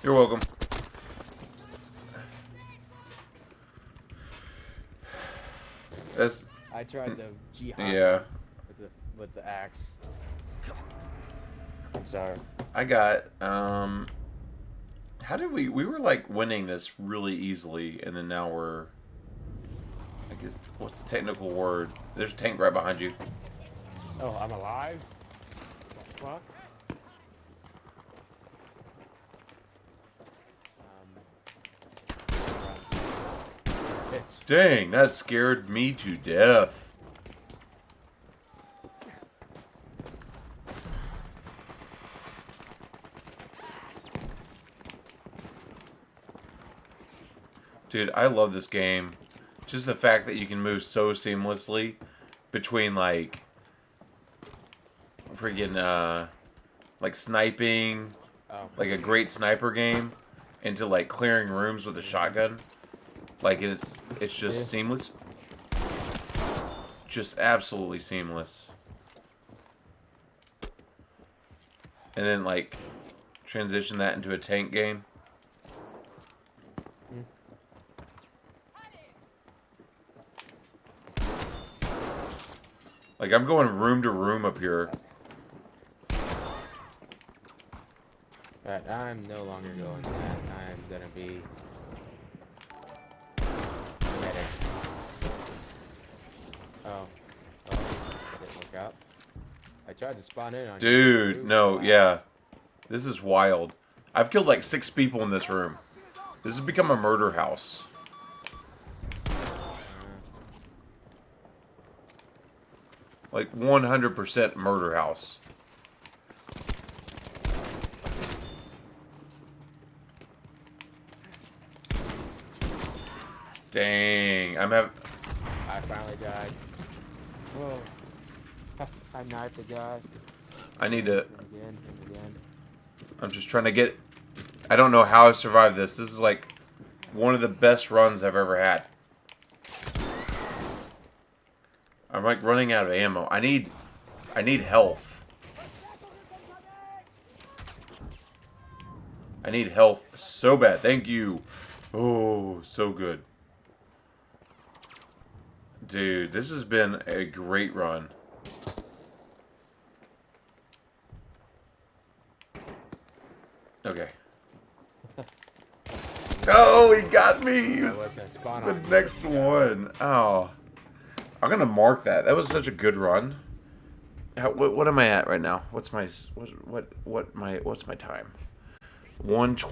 You're welcome. That's I tried the jihad yeah. with the axe. I'm sorry. I got how did we were like winning this really easily and then now we're I guess what's the technical word? There's a tank right behind you. Oh, I'm alive? What the fuck? Bitch. Dang, that scared me to death. Dude, I love this game. Just the fact that you can move so seamlessly between like freaking like sniping, Oh. like a great sniper game, into like clearing rooms with a shotgun. Like it's just seamless. Just absolutely seamless. And then like transition that into a tank game. Like, I'm going room to room up here. Right, I'm no longer going to that. I'm gonna be medic. Oh. That didn't work out. I tried to spawn in on you. Dude, no, yeah. This is wild. I've killed like 6 people in this room. This has become a murder house. Like 100% murder house. Dang, I finally died. Whoa. I knifed a guy. I need to... Again and again. I'm just trying to get... I don't know how I survived this. This is like one of the best runs I've ever had. I'm like running out of ammo. I need health. I need health so bad. Thank you. Oh, so good. Dude, this has been a great run. Okay. Oh, he got me. He was the next one. Oh. I'm gonna mark that. That was such a good run. What am I at right now? What's my time? 1:20.